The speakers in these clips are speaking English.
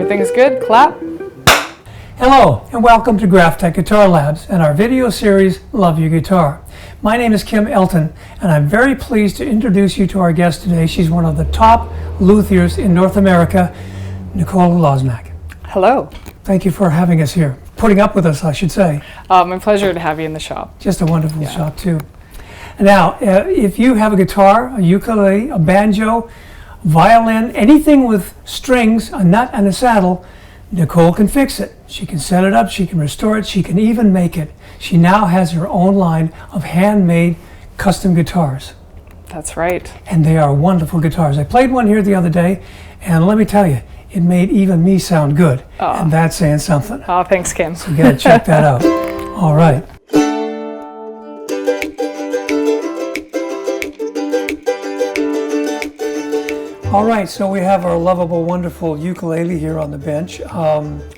Everything's good. Clap. Hello, and welcome to GraphTech Guitar Labs and our video series, Love Your Guitar. My name is Kim Elton, and I'm very pleased to introduce you to our guest today. She's one of the top luthiers in North America, Nicole Alosinac. Hello. Thank you for having us here, putting up with us, I should say. My pleasure to have you in the shop. Just a wonderful shop, too. Now, if you have a guitar, a ukulele, a banjo, violin, anything with strings, a nut, and a saddle, Nicole can fix it. She can set it up, she can restore it, she can even make it. She now has her own line of handmade custom guitars. That's right. And they are wonderful guitars. I played one here the other day, and let me tell you, it made even me sound good. And that's saying something. Oh, thanks, Kim. So you gotta check that out. All right. All right, so we have our lovable, wonderful ukulele here on the bench.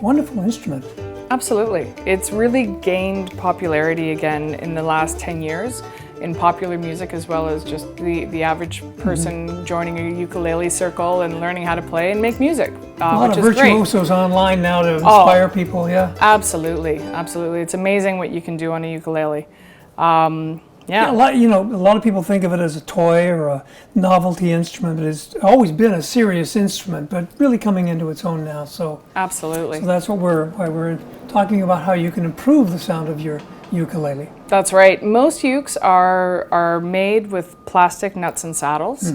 Wonderful instrument. Absolutely. It's really gained popularity again in the last 10 years in popular music, as well as just the average person joining a ukulele circle and learning how to play and make music, a lot of virtuosos online now to inspire people, yeah. Absolutely, absolutely. It's amazing what you can do on a ukulele. Yeah. A lot of people think of it as a toy or a novelty instrument, but it's always been a serious instrument, but really coming into its own now. So absolutely. So that's why we're talking about how you can improve the sound of your ukulele. That's right. Most ukes are made with plastic nuts and saddles,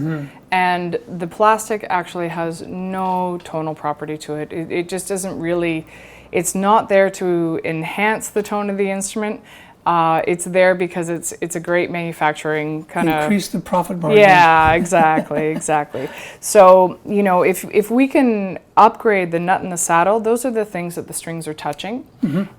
and the plastic actually has no tonal property to it. It just doesn't really. It's not there to enhance the tone of the instrument. It's there because it's a great manufacturing kind of increase the profit margin. Yeah, exactly. So if we can upgrade the nut and the saddle, those are the things that the strings are touching,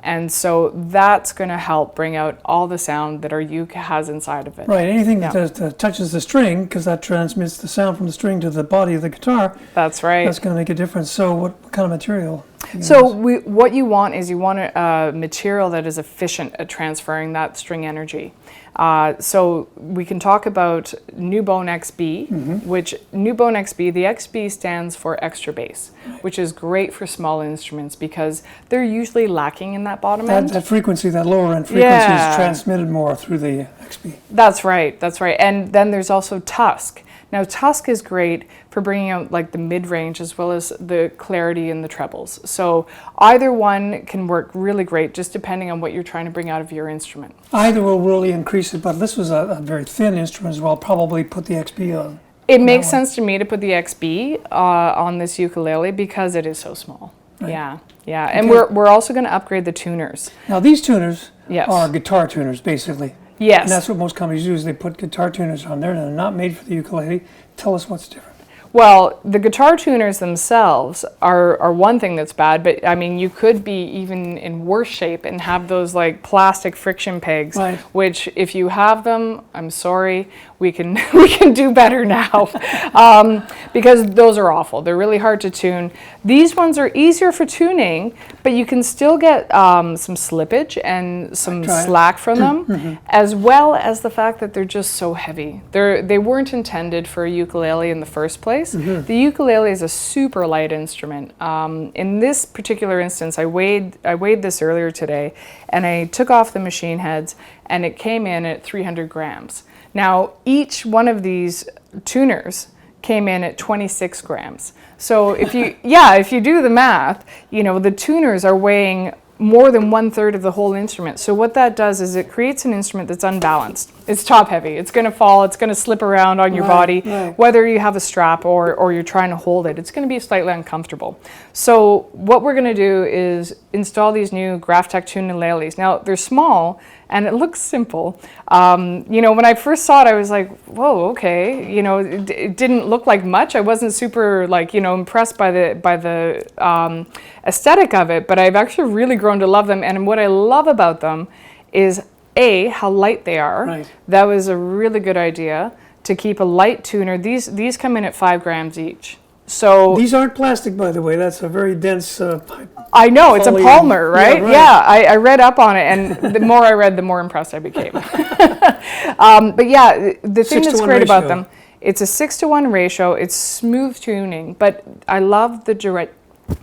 and so that's going to help bring out all the sound that our uke has inside of it. Right. Anything that touches the string, because that transmits the sound from the string to the body of the guitar. That's right. That's going to make a difference. So what kind of material? So what you want is a material that is efficient at transferring that string energy. So we can talk about NuBone XB, which NuBone XB, the XB stands for extra bass, which is great for small instruments because they're usually lacking in that bottom end. That frequency, that lower end frequency is transmitted more through the XB. That's right. And then there's also Tusk. Now, Tusk is great for bringing out like the mid-range as well as the clarity in the trebles. So either one can work really great, just depending on what you're trying to bring out of your instrument. Either will really increase it, but this was a very thin instrument as well. Probably put the XB on. It makes sense to me to put the XB on this ukulele because it is so small. Right. Yeah. And we're also going to upgrade the tuners. Now these tuners are guitar tuners, basically. Yes. And that's what most companies do, is they put guitar tuners on there, and they're not made for the ukulele. Tell us what's different. Well, the guitar tuners themselves are one thing that's bad, but I mean, you could be even in worse shape and have those like plastic friction pegs, which if you have them, I'm sorry, we can do better now, because those are awful. They're really hard to tune. These ones are easier for tuning, but you can still get some slippage and some slack from them, as well as the fact that they're just so heavy. They weren't intended for a ukulele in the first place. The ukulele is a super light instrument. In this particular instance, I weighed this earlier today, and I took off the machine heads, and it came in at 300 grams. Now, each one of these tuners came in at 26 grams. So if you do the math, the tuners are weighing more than 1/3 of the whole instrument. So what that does is it creates an instrument that's unbalanced. It's top heavy. It's going to fall. It's going to slip around on your body, whether you have a strap or you're trying to hold it. It's going to be slightly uncomfortable. So what we're going to do is install these new GraphTech ukuleles. Now they're small and it looks simple. When I first saw it, I was like, whoa, okay. It didn't look like much. I wasn't super impressed by the aesthetic of it, but I've actually really grown to love them. And what I love about them is how light they are. Right. That was a really good idea to keep a light tuner. These come in at 5 grams each. So these aren't plastic, by the way. That's a very dense. I know, it's a polymer, right? I read up on it, and the more I read, the more impressed I became. But yeah, the thing that's great about them, it's a 6-to-1 ratio. It's smooth tuning, but I love the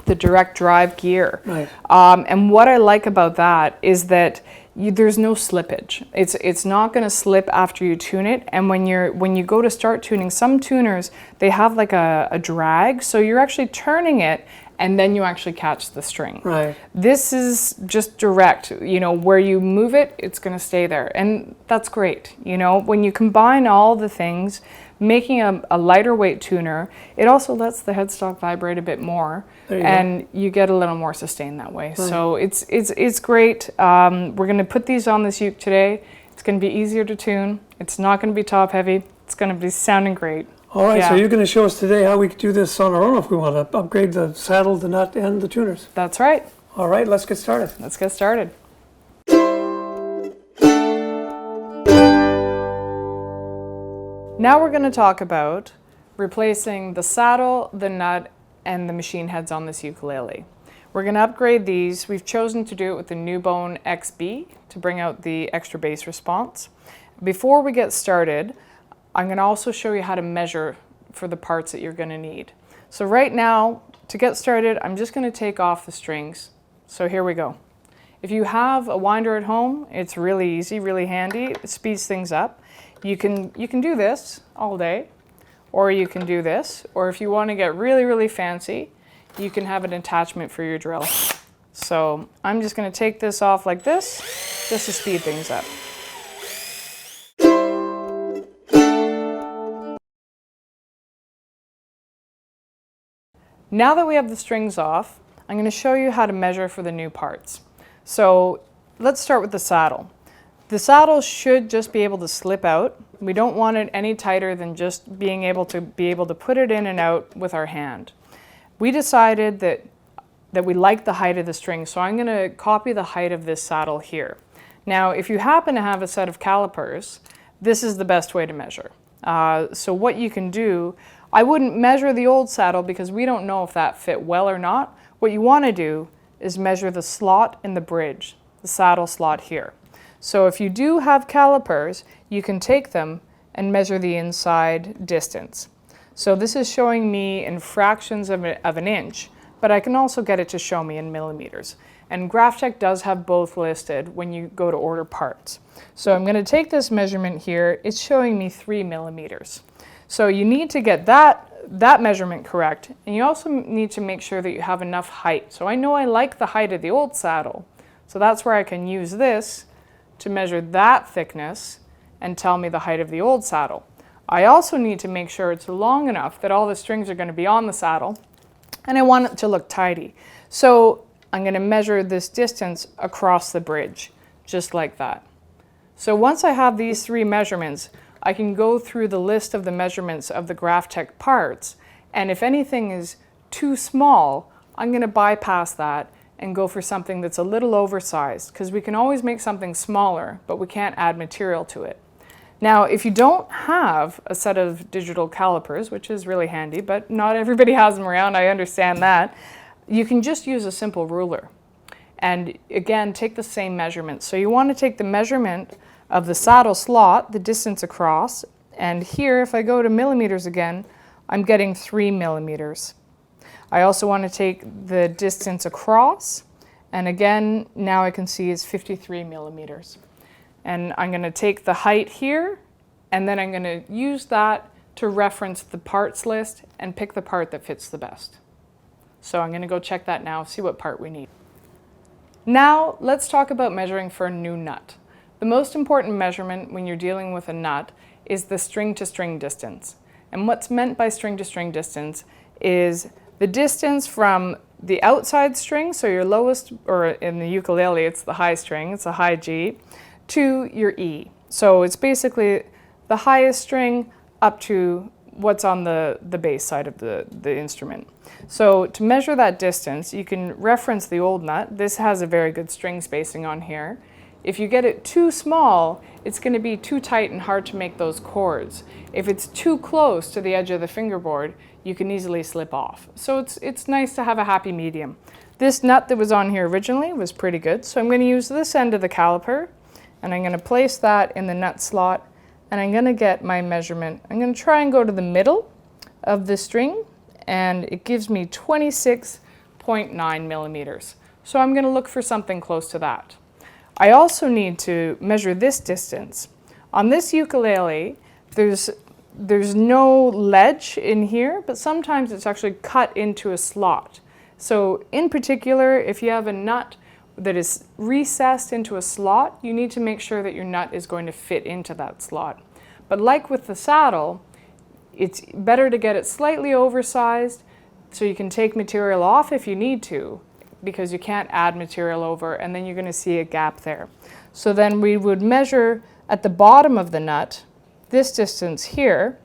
the direct drive gear. Right. And what I like about that is that there's no slippage. It's not going to slip after you tune it. And when you go to start tuning, some tuners, they have like a drag, so you're actually turning it and then you actually catch the string. Right. This is just direct, you know, where you move it, it's going to stay there. And that's great. You know, when you combine all the things, making a lighter weight tuner, it also lets the headstock vibrate a bit more, and you get a little more sustain that way. Right. So it's great. We're going to put these on this uke today. It's going to be easier to tune. It's not going to be top heavy. It's going to be sounding great. All right, Yeah. so you're going to show us today how we can do this on our own if we want to upgrade the saddle, the nut, and the tuners. That's right. All right, let's get started. Let's get started. Now we're going to talk about replacing the saddle, the nut, and the machine heads on this ukulele. We're going to upgrade these. We've chosen to do it with the NuBone XBL to bring out the extra bass response. Before we get started, I'm going to also show you how to measure for the parts that you're going to need. So right now, to get started, I'm just going to take off the strings. So here we go. If you have a winder at home, it's really easy, really handy. It speeds things up. You can do this all day, or you can do this, or if you want to get really, really fancy, you can have an attachment for your drill. So I'm just going to take this off like this, just to speed things up. Now that we have the strings off, I'm going to show you how to measure for the new parts. So let's start with the saddle. The saddle should just be able to slip out. We don't want it any tighter than just being able to put it in and out with our hand. We decided that we like the height of the string, so I'm going to copy the height of this saddle here. Now, if you happen to have a set of calipers, this is the best way to measure. So what you can do, I wouldn't measure the old saddle because we don't know if that fit well or not. What you want to do is measure the slot in the bridge, the saddle slot here. So if you do have calipers, you can take them and measure the inside distance. So this is showing me in fractions of an inch, but I can also get it to show me in millimeters. And Graphtec does have both listed when you go to order parts. So I'm going to take this measurement here. It's showing me 3 millimeters. So you need to get that measurement correct, and you also need to make sure that you have enough height. So I know I like the height of the old saddle, so that's where I can use this to measure that thickness and tell me the height of the old saddle. I also need to make sure it's long enough that all the strings are going to be on the saddle, and I want it to look tidy. So I'm going to measure this distance across the bridge, just like that. So once I have these 3 measurements, I can go through the list of the measurements of the Graphtec parts, and if anything is too small, I'm going to bypass that and go for something that's a little oversized, because we can always make something smaller, but we can't add material to it. Now, if you don't have a set of digital calipers, which is really handy, but not everybody has them around, I understand that, you can just use a simple ruler. And again, take the same measurements. So you want to take the measurement of the saddle slot, the distance across, and here, if I go to millimeters again, I'm getting 3 millimeters. I also want to take the distance across, and again, now I can see it's 53 millimeters. And I'm going to take the height here, and then I'm going to use that to reference the parts list and pick the part that fits the best. So I'm going to go check that now, see what part we need. Now, let's talk about measuring for a new nut. The most important measurement when you're dealing with a nut is the string-to-string distance. And what's meant by string-to-string distance is the distance from the outside string, so your lowest, or in the ukulele it's the high string, it's a high G, to your E. So it's basically the highest string up to what's on the bass side of the instrument. So to measure that distance, you can reference the old nut. This has a very good string spacing on here. If you get it too small, it's going to be too tight and hard to make those chords. If it's too close to the edge of the fingerboard, you can easily slip off. So it's nice to have a happy medium. This nut that was on here originally was pretty good, so I'm going to use this end of the caliper, and I'm going to place that in the nut slot, and I'm going to get my measurement. I'm going to try and go to the middle of the string, and it gives me 26 0.9 millimeters. So I'm going to look for something close to that. I also need to measure this distance. On this ukulele, there's no ledge in here, but sometimes it's actually cut into a slot. So in particular, if you have a nut that is recessed into a slot, you need to make sure that your nut is going to fit into that slot. But like with the saddle, it's better to get it slightly oversized so you can take material off if you need to, because you can't add material over, and then you're going to see a gap there. So then we would measure at the bottom of the nut this distance here,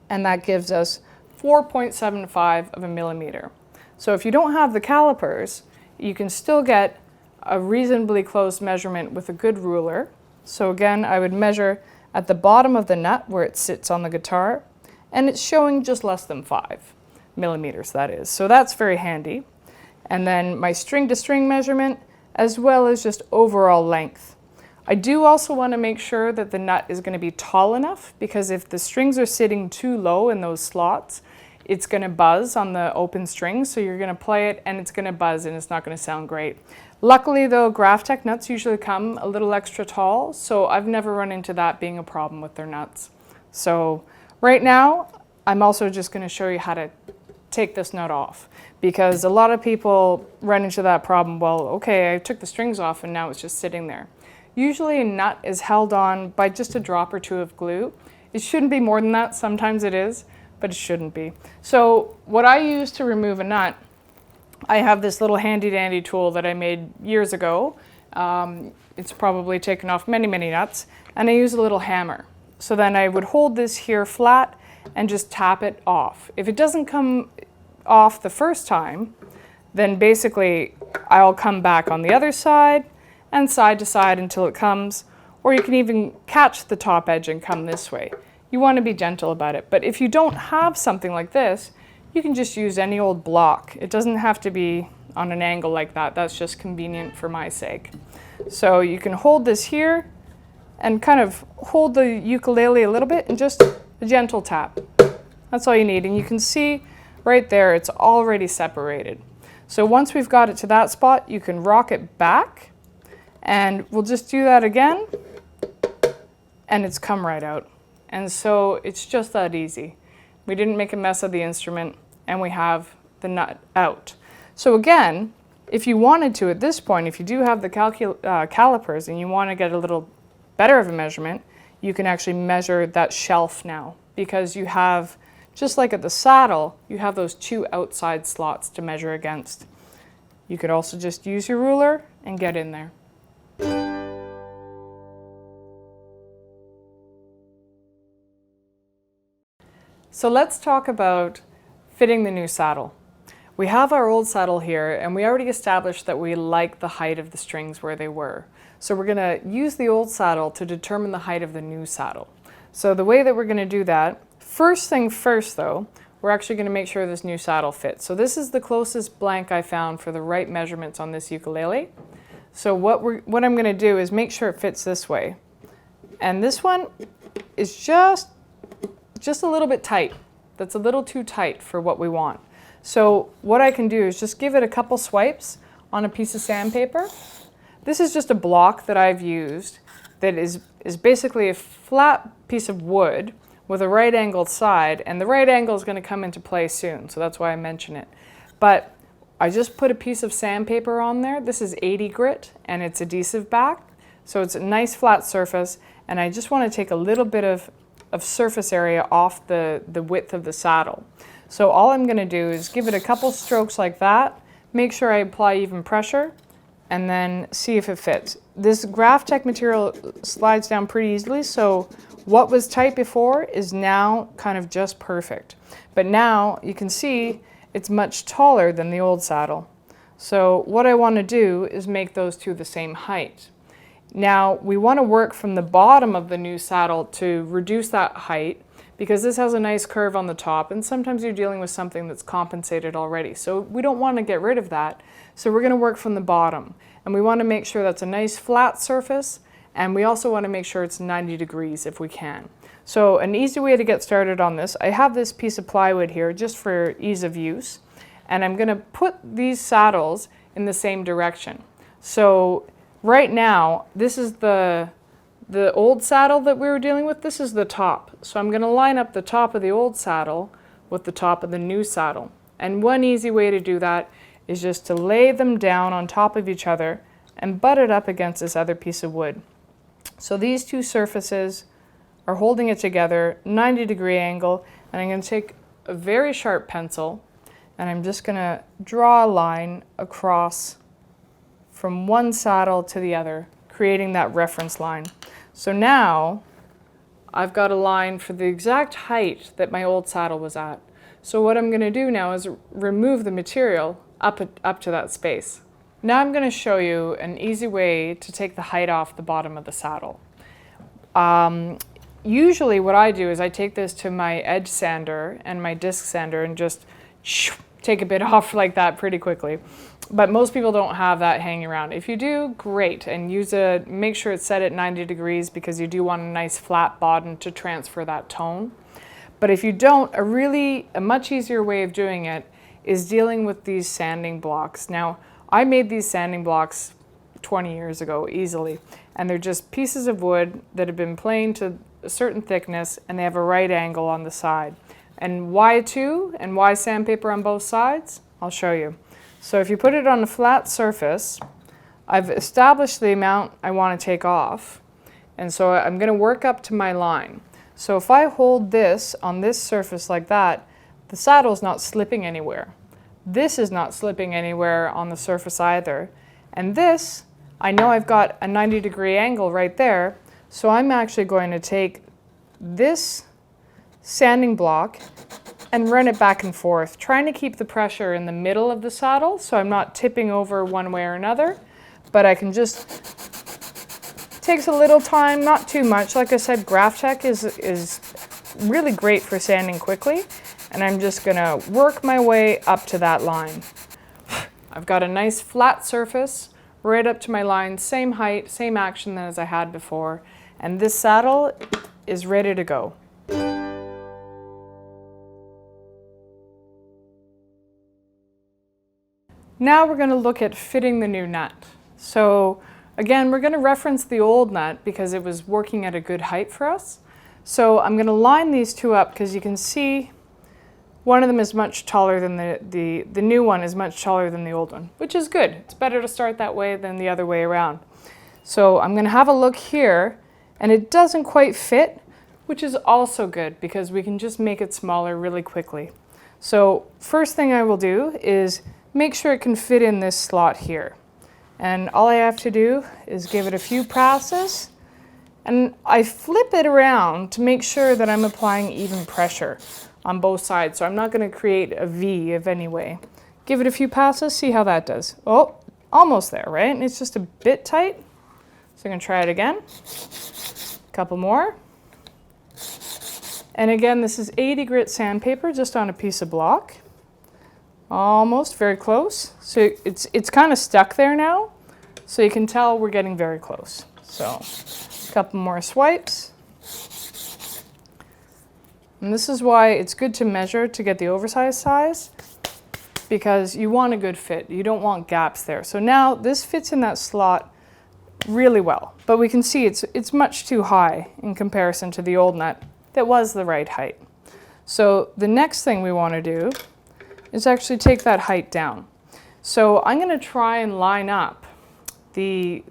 and that gives us 4.75 of a millimeter. So if you don't have the calipers, you can still get a reasonably close measurement with a good ruler. So again, I would measure at the bottom of the nut where it sits on the guitar, and it's showing just less than 5 millimeters, that is. So that's very handy. And then my string to string measurement, as well as just overall length. I do also want to make sure that the nut is going to be tall enough, because if the strings are sitting too low in those slots, it's going to buzz on the open strings. So you're going to play it and it's going to buzz and it's not going to sound great. Luckily though, Graphtec nuts usually come a little extra tall, so I've never run into that being a problem with their nuts. So right now, I'm also just going to show you how to take this nut off, because a lot of people run into that problem. Well, okay, I took the strings off and now it's just sitting there. Usually a nut is held on by just a drop or two of glue. It shouldn't be more than that. Sometimes it is, but it shouldn't be. So what I use to remove a nut, I have this little handy dandy tool that I made years ago. It's probably taken off many, many nuts, and I use a little hammer. So then I would hold this here flat and just tap it off. If it doesn't come off the first time, then basically I'll come back on the other side and side to side until it comes, or you can even catch the top edge and come this way. You want to be gentle about it. But if you don't have something like this, you can just use any old block. It doesn't have to be on an angle like that. That's just convenient for my sake. So you can hold this here and kind of hold the ukulele a little bit and just a gentle tap. That's all you need. And you can see right there, it's already separated. So once we've got it to that spot, you can rock it back, and we'll just do that again, and it's come right out. And so it's just that easy. We didn't make a mess of the instrument, and we have the nut out. So again, if you wanted to at this point, if you do have the calipers and you want to get a little better of a measurement, you can actually measure that shelf now, because you have, just like at the saddle, you have those two outside slots to measure against. You could also just use your ruler and get in there. So let's talk about fitting the new saddle. We have our old saddle here, and we already established that we like the height of the strings where they were. So we're going to use the old saddle to determine the height of the new saddle. So the way that we're going to do that, first thing first though, we're actually going to make sure this new saddle fits. So this is the closest blank I found for the right measurements on this ukulele. So what I'm going to do is make sure it fits this way. And this one is just a little bit tight. That's a little too tight for what we want. So what I can do is just give it a couple swipes on a piece of sandpaper. This is just a block that I've used that is basically a flat piece of wood with a right angled side, and the right angle is going to come into play soon, so that's why I mention it. But I just put a piece of sandpaper on there. This is 80 grit, and it's adhesive back, so it's a nice flat surface, and I just want to take a little bit of surface area off the width of the saddle. So all I'm going to do is give it a couple strokes like that, make sure I apply even pressure, and then see if it fits. This Graphtec material slides down pretty easily, so what was tight before is now kind of just perfect. But now you can see it's much taller than the old saddle. So what I want to do is make those two the same height. Now we want to work from the bottom of the new saddle to reduce that height, because this has a nice curve on the top, and sometimes you're dealing with something that's compensated already. So we don't want to get rid of that. So we're going to work from the bottom, and we want to make sure that's a nice flat surface, and we also want to make sure it's 90 degrees if we can. So an easy way to get started on this, I have this piece of plywood here just for ease of use, and I'm going to put these saddles in the same direction. So right now, this is the old saddle that we were dealing with. This is the top. So I'm going to line up the top of the old saddle with the top of the new saddle. And one easy way to do that is just to lay them down on top of each other and butt it up against this other piece of wood. So these two surfaces are holding it together, 90-degree angle, and I'm going to take a very sharp pencil and I'm just going to draw a line across from one saddle to the other, creating that reference line. So now I've got a line for the exact height that my old saddle was at. So what I'm going to do now is remove the material up to that space. Now I'm going to show you an easy way to take the height off the bottom of the saddle. Usually what I do is I take this to my edge sander and my disc sander and just take a bit off like that pretty quickly. But most people don't have that hanging around. If you do, great, and make sure it's set at 90 degrees because you do want a nice flat bottom to transfer that tone. But if you don't, a much easier way of doing it is dealing with these sanding blocks. Now, I made these sanding blocks 20 years ago easily, and they're just pieces of wood that have been planed to a certain thickness, and they have a right angle on the side. And why two and why sandpaper on both sides? I'll show you. So if you put it on a flat surface, I've established the amount I want to take off, and so I'm going to work up to my line. So if I hold this on this surface like that, the saddle's not slipping anywhere. This is not slipping anywhere on the surface either. And this, I know I've got a 90-degree angle right there, so I'm actually going to take this sanding block and run it back and forth, trying to keep the pressure in the middle of the saddle so I'm not tipping over one way or another, but I can just, takes a little time, not too much. Like I said, Graph-Tech is really great for sanding quickly, and I'm just gonna work my way up to that line. I've got a nice flat surface right up to my line, same height, same action as I had before, and this saddle is ready to go. Now we're going to look at fitting the new nut. So again, we're going to reference the old nut because it was working at a good height for us. So I'm going to line these two up because you can see one of them is much taller than the new one is much taller than the old one, which is good. It's better to start that way than the other way around. So I'm going to have a look here, and it doesn't quite fit, which is also good because we can just make it smaller really quickly. So first thing I will do is make sure it can fit in this slot here. And all I have to do is give it a few passes, and I flip it around to make sure that I'm applying even pressure on both sides. So I'm not going to create a V of any way. Give it a few passes, see how that does. Oh, almost there, right? And it's just a bit tight. So I'm going to try it again. A couple more. And again, this is 80 grit sandpaper just on a piece of block. Almost, very close. So it's kind of stuck there now, so you can tell we're getting very close. So a couple more swipes. And this is why it's good to measure to get the oversized size, because you want a good fit. You don't want gaps there. So now this fits in that slot really well, but we can see it's much too high in comparison to the old nut that was the right height. So the next thing we want to do is actually take that height down. So I'm going to try and line up the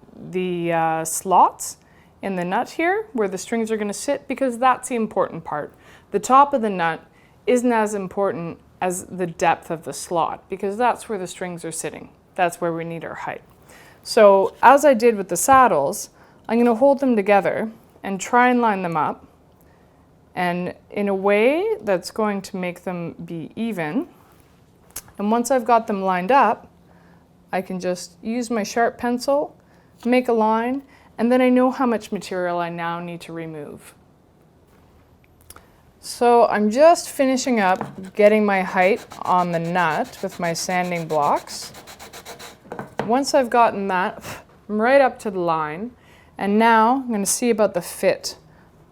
slots in the nut here where the strings are going to sit, because that's the important part. The top of the nut isn't as important as the depth of the slot, because that's where the strings are sitting. That's where we need our height. So as I did with the saddles, I'm going to hold them together and try and line them up, and in a way that's going to make them be even. And once I've got them lined up, I can just use my sharp pencil, make a line, and then I know how much material I now need to remove. So I'm just finishing up getting my height on the nut with my sanding blocks. Once I've gotten that, I'm right up to the line, and now I'm going to see about the fit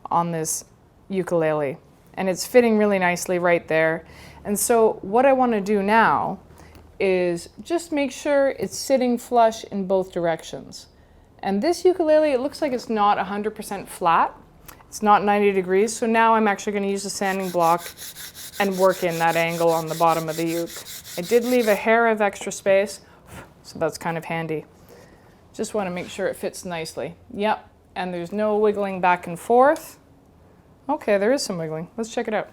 on this ukulele. And it's fitting really nicely right there. And so what I want to do now is just make sure it's sitting flush in both directions. And this ukulele, it looks like it's not 100% flat. It's not 90 degrees, so now I'm actually going to use a sanding block and work in that angle on the bottom of the uke. I did leave a hair of extra space, so that's kind of handy. Just want to make sure it fits nicely. Yep, and there's no wiggling back and forth. Okay, there is some wiggling. Let's check it out.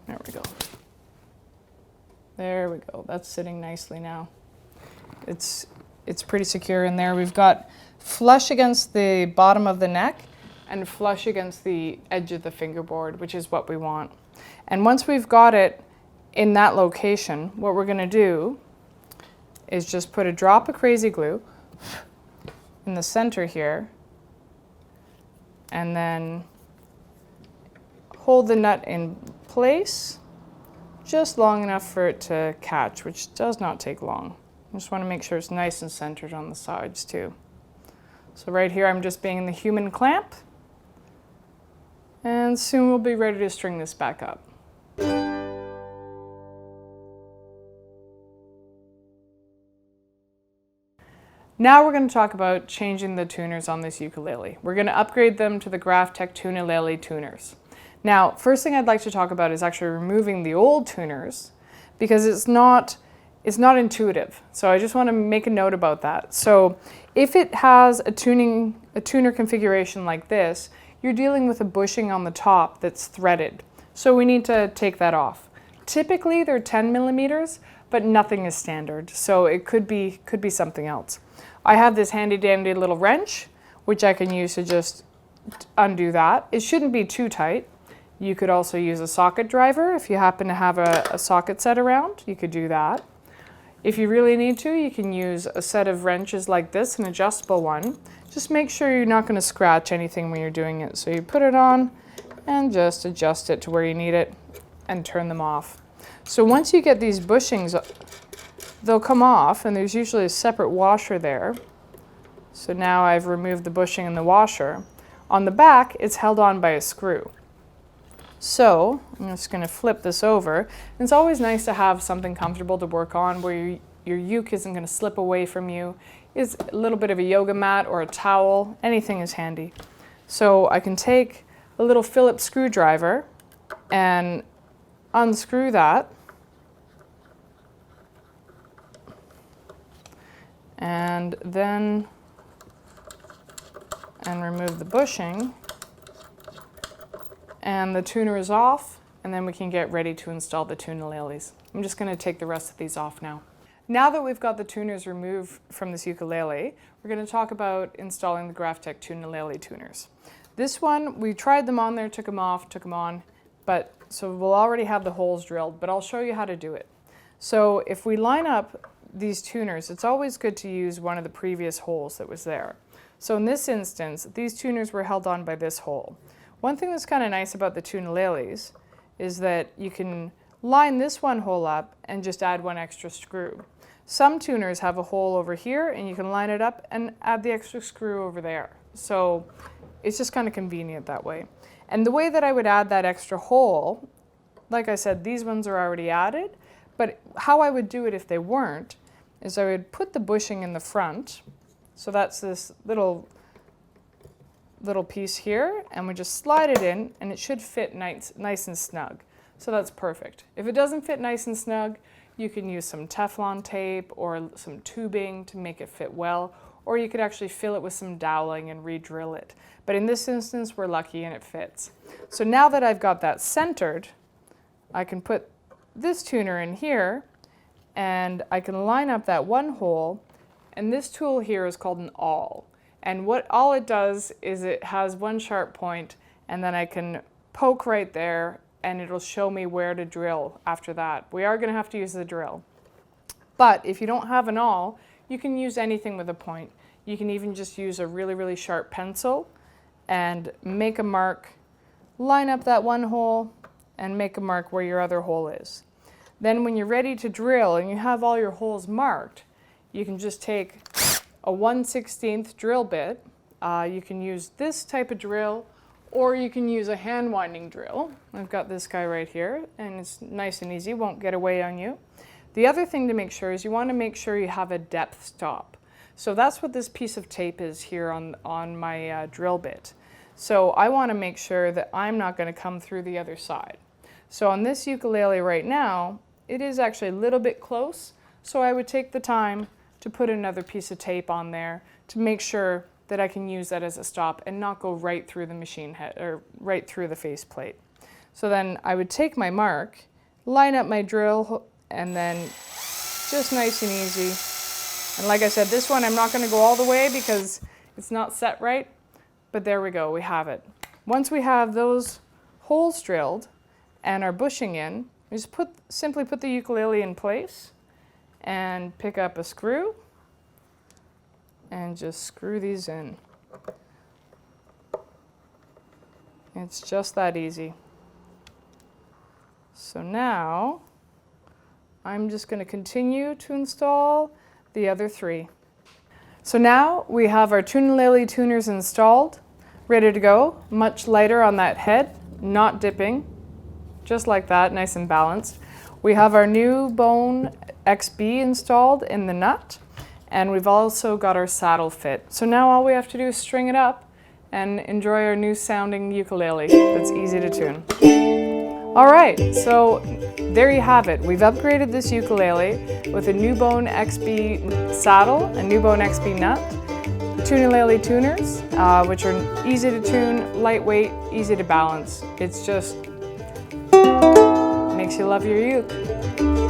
There we go. There we go. That's sitting nicely now. It's pretty secure in there. We've got flush against the bottom of the neck and flush against the edge of the fingerboard, which is what we want. And once we've got it in that location, what we're going to do is just put a drop of crazy glue in the center here, and then hold the nut in place just long enough for it to catch, which does not take long. I just want to make sure it's nice and centered on the sides too. So right here I'm just being the human clamp, and soon we'll be ready to string this back up. Now we're going to talk about changing the tuners on this ukulele. We're going to upgrade them to the Graphtec Tunalele tuners. Now, first thing I'd like to talk about is actually removing the old tuners, because it's not intuitive. So I just want to make a note about that. So if it has a tuner configuration like this, you're dealing with a bushing on the top that's threaded. So we need to take that off. Typically they're 10 millimeters, but nothing is standard. So it could be something else. I have this handy dandy little wrench, which I can use to just undo that. It shouldn't be too tight. You could also use a socket driver. If you happen to have a socket set around, you could do that. If you really need to, you can use a set of wrenches like this, an adjustable one. Just make sure you're not going to scratch anything when you're doing it. So you put it on and just adjust it to where you need it and turn them off. So once you get these bushings, they'll come off, and there's usually a separate washer there. So now I've removed the bushing and the washer. On the back, it's held on by a screw. So I'm just going to flip this over. And it's always nice to have something comfortable to work on where your uke isn't going to slip away from you. It's a little bit of a yoga mat or a towel. Anything is handy. So I can take a little Phillips screwdriver and unscrew that. And then remove the bushing, and the tuner is off, and then we can get ready to install the tunaleles. I'm just going to take the rest of these off now. Now that we've got the tuners removed from this ukulele, we're going to talk about installing the Graphtec Tunalele tuners. This one, we tried them on there, took them off, took them on, but so we'll already have the holes drilled, but I'll show you how to do it. So if we line up these tuners, it's always good to use one of the previous holes that was there. So in this instance, these tuners were held on by this hole. One thing that's kind of nice about the tunaleles is that you can line this one hole up and just add one extra screw. Some tuners have a hole over here, and you can line it up and add the extra screw over there. So it's just kind of convenient that way. And the way that I would add that extra hole, like I said, these ones are already added, but how I would do it if they weren't is I would put the bushing in the front. So that's this little piece here, and we just slide it in, and it should fit nice and snug. So that's perfect. If it doesn't fit nice and snug, you can use some Teflon tape or some tubing to make it fit well, or you could actually fill it with some doweling and re-drill it. But in this instance, we're lucky and it fits. So now that I've got that centered, I can put this tuner in here, and I can line up that one hole, and this tool here is called an awl. And what all it does is it has one sharp point, and then I can poke right there, and it'll show me where to drill after that. We are going to have to use the drill. But if you don't have an awl, you can use anything with a point. You can even just use a really, really sharp pencil and make a mark, line up that one hole, and make a mark where your other hole is. Then when you're ready to drill and you have all your holes marked, you can just take a 1/16 drill bit. You can use this type of drill, or you can use a hand winding drill. I've got this guy right here, and it's nice and easy, won't get away on you. The other thing to make sure is you want to make sure you have a depth stop. So that's what this piece of tape is here on my drill bit. So I want to make sure that I'm not going to come through the other side. So on this ukulele right now, it is actually a little bit close, so I would take the time to put another piece of tape on there to make sure that I can use that as a stop and not go right through the machine head or right through the faceplate. So then I would take my mark, line up my drill, and then just nice and easy. And like I said, this one I'm not going to go all the way because it's not set right, but there we go, we have it. Once we have those holes drilled and our bushing in, we just simply put the ukulele in place and pick up a screw and just screw these in. It's just that easy. So now I'm just going to continue to install the other 3. So now we have our ukulele tuners installed, ready to go, much lighter on that head, not dipping, just like that, nice and balanced. We have our NuBone XBL installed in the nut, and we've also got our saddle fit. So now all we have to do is string it up and enjoy our new sounding ukulele that's easy to tune. All right, so there you have it. We've upgraded this ukulele with a NuBone XBL saddle, a NuBone XBL nut, ukulele tuners, which are easy to tune, lightweight, easy to balance. It's just makes you love your uke.